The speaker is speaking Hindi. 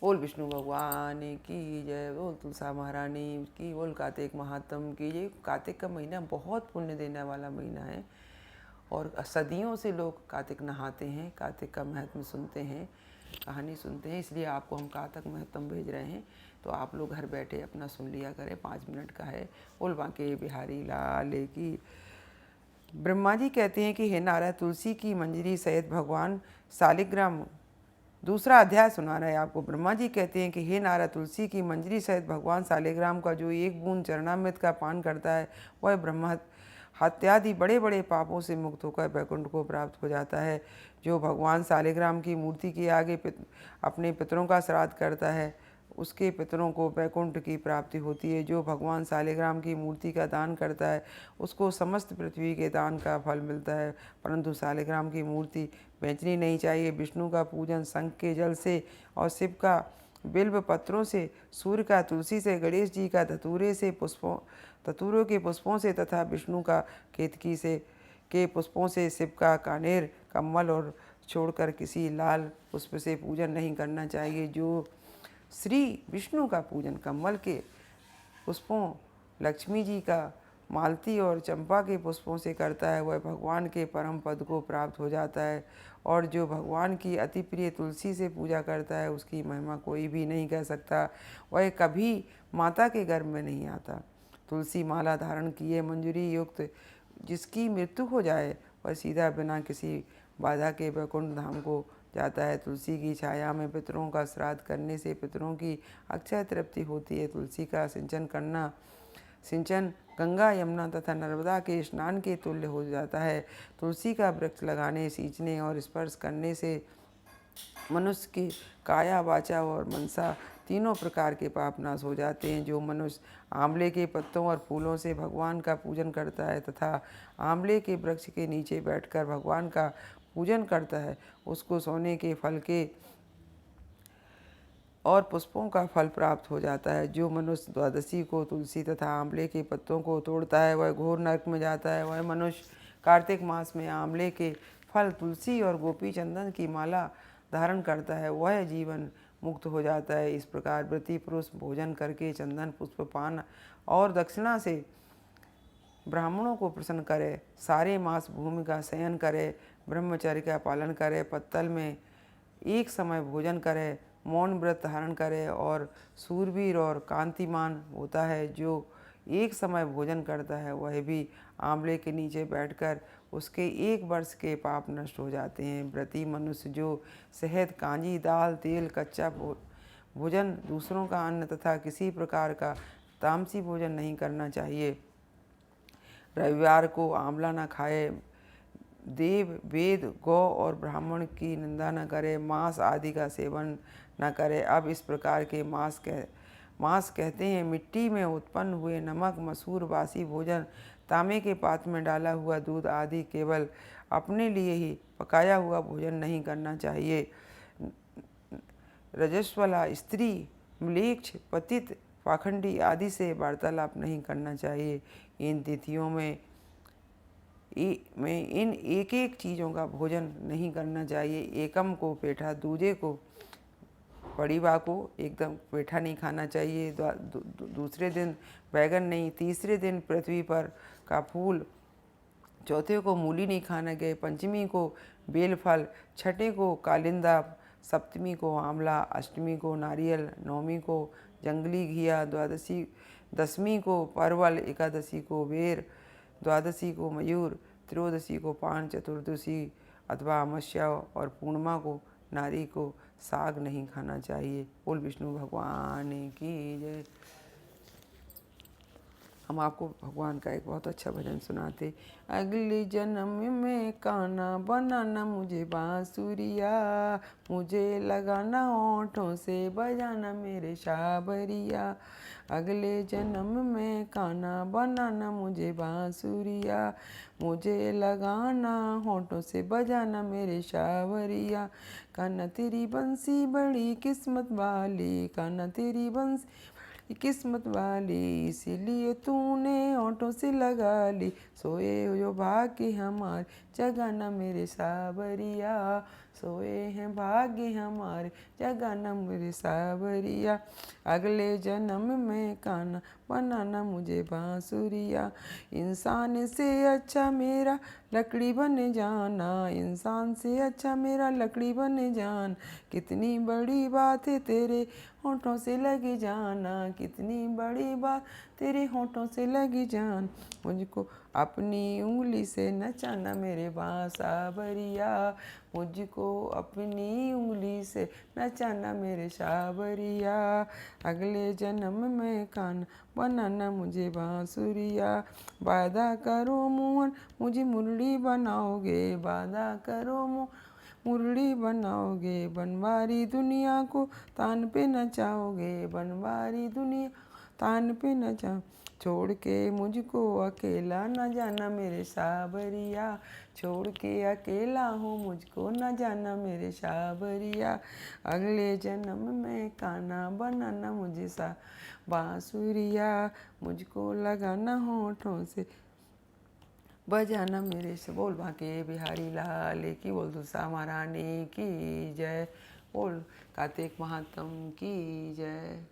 बोल विष्णु भगवान की जय, बोल तुलसा महारानी की, बोल कार्तिक महात्म की। ये कार्तिक का महीना बहुत पुण्य देने वाला महीना है और सदियों से लोग कार्तिक नहाते हैं, कार्तिक का महत्व सुनते हैं, कहानी सुनते हैं। इसलिए आपको हम कार्तिक महत्म भेज रहे हैं, तो आप लोग घर बैठे अपना सुन लिया करें, 5 मिनट का है। बोल बांके बिहारी लाल की। ब्रह्मा जी कहते हैं कि हे नारद, तुलसी की मंजरी सहित भगवान सालिग्राम, दूसरा अध्याय सुना रहा है आपको। ब्रह्मा जी कहते हैं कि हे नारद, तुलसी की मंजरी सहित भगवान सालिग्राम का जो एक बूंद चरणामृत का पान करता है, वह ब्रह्म हत्यादि बड़े बड़े पापों से मुक्त होकर वैकुंठ को प्राप्त हो जाता है। जो भगवान सालिग्राम की मूर्ति के आगे अपने पितरों का श्राद्ध करता है, उसके पितरों को वैकुंठ की प्राप्ति होती है। जो भगवान सालिग्राम की मूर्ति का दान करता है, उसको समस्त पृथ्वी के दान का फल मिलता है। परंतु सालिग्राम की मूर्ति बेचनी नहीं चाहिए। विष्णु का पूजन शंख के जल से और शिव का बिल्व पत्रों से, सूर्य का तुलसी से, गणेश जी का धतूरों के पुष्पों से तथा विष्णु का केतकी से के पुष्पों से, शिव का कानेर, कमल और छोड़कर किसी लाल पुष्प से पूजन नहीं करना चाहिए। जो श्री विष्णु का पूजन कमल के पुष्पों, लक्ष्मी जी का मालती और चंपा के पुष्पों से करता है, वह भगवान के परम पद को प्राप्त हो जाता है। और जो भगवान की अति प्रिय तुलसी से पूजा करता है, उसकी महिमा कोई भी नहीं कह सकता। वह कभी माता के गर्भ में नहीं आता। तुलसी माला धारण किए मंजूरी युक्त जिसकी मृत्यु हो जाए, वह सीधा बिना किसी बाधा के वैकुंठ धाम को जाता है। तुलसी की छाया में पितरों का श्राद्ध करने से पितरों की अक्षय तृप्ति होती है। तुलसी का सिंचन गंगा, यमुना तथा नर्मदा के स्नान के तुल्य हो जाता है। तुलसी का वृक्ष लगाने, सींचने और स्पर्श करने से मनुष्य की काया, वाचा और मनसा तीनों प्रकार के पाप नाश हो जाते हैं। जो मनुष्य आंवले के पत्तों और फूलों से भगवान का पूजन करता है तथा आंवले के वृक्ष के नीचे बैठकर भगवान का पूजन करता है, उसको सोने के फल के और पुष्पों का फल प्राप्त हो जाता है। जो मनुष्य द्वादशी को तुलसी तथा आंवले के पत्तों को तोड़ता है, वह घोर नरक में जाता है। वह मनुष्य कार्तिक मास में आंवले के फल, तुलसी और गोपी चंदन की माला धारण करता है, वह जीवन मुक्त हो जाता है। इस प्रकार व्रती पुरुष भोजन करके चंदन, पुष्प, पान और दक्षिणा से ब्राह्मणों को प्रसन्न करे, सारे मास भूमि का शयन करे, ब्रह्मचर्य का पालन करे, पत्तल में एक समय भोजन करे, मौन व्रत धारण करे और सूरवीर और कांतिमान होता है। जो एक समय भोजन करता है, वह भी आंवले के नीचे बैठकर उसके 1 वर्ष के पाप नष्ट हो जाते हैं। व्रती मनुष्य जो शहद, कांजी, दाल, तेल, कच्चा भोजन, दूसरों का अन्न तथा किसी प्रकार का तामसी भोजन नहीं करना चाहिए। रविवार को आंवला न खाए, देव, वेद, गौ और ब्राह्मण की निंदा न करे, मांस आदि का सेवन न करे। अब इस प्रकार के मांस कहते हैं मिट्टी में उत्पन्न हुए नमक, मसूर, बासी भोजन, तांबे के पात्र में डाला हुआ दूध आदि केवल अपने लिए ही पकाया हुआ भोजन नहीं करना चाहिए। रजस्वला, स्त्री, म्लेच्छ, पतित, पाखंडी आदि से वार्तालाप नहीं करना चाहिए। इन तिथियों में इन एक एक चीज़ों का भोजन नहीं करना चाहिए। एकम को पेठा, दूजे को पड़ीवा को एकदम पेठा नहीं खाना चाहिए। दूसरे दिन बैगन नहीं, तीसरे दिन पृथ्वी पर का फूल, चौथे को मूली नहीं खाना गए, पंचमी को बेल फल, छठे को कालिंदा, सप्तमी को आंवला, अष्टमी को नारियल, नवमी को जंगली घिया, दसवीं को परवल, एकादशी को बेर, द्वादशी को मयूर, त्रयोदशी को पान, चतुर्दशी अथवा अमावस्या और पूर्णिमा को नारी को साग नहीं खाना चाहिए। बोल विष्णु भगवान की जय। हम आपको भगवान का एक बहुत अच्छा भजन सुनाते। अगले जन्म में काना बनाना मुझे बांसुरिया, मुझे लगाना होठों से बजाना मेरे शाबरिया। अगले जन्म में काना बनाना मुझे बांसुरिया, मुझे लगाना होठों से बजाना मेरे शावरिया। काना तेरी बंसी बड़ी किस्मत वाली, काना तेरी बंसी किस्मत वाली, इसीलिए तूने होठों से लगा ली, सोए हो जो भाग्य हमारे जगाना मेरे सावरिया। सोए हैं भाग्य हमारे जगाना मेरे सावरिया, अगले जन्म में कान्हा बनाना मुझे बांसुरिया। इंसान से अच्छा मेरा लकड़ी बन जाना, इंसान से अच्छा मेरा लकड़ी बन जान, कितनी बड़ी बात है तेरे होठों से लगी जाना, कितनी बड़ी बात तेरे होठों से लगी जान, मुझको अपनी उंगली से नचाना मेरे बांसुरिया, मुझको अपनी उंगली से नचाना मेरे सावरिया, अगले जन्म में कान्हा बनाना मुझे बांसुरिया। वादा करो मोहन मुझे मुरली बनाओगे, वादा करो मुरली बनाओगे, बनवारी दुनिया को तान पे नचाओगे, बनवारी दुनिया तान पे नचा, छोड़ के मुझको अकेला न जाना मेरे सावरिया, छोड़ के अकेला हूँ मुझको न जाना मेरे सावरिया, अगले जन्म में कान्हा बनाना मुझे बांसुरिया, मुझको लगाना होठों से बजाना मेरे से। बोल बांके बिहारी लाल की, बोल तुलसा महारानी की जय, बोल कार्तिक महात्म की जय।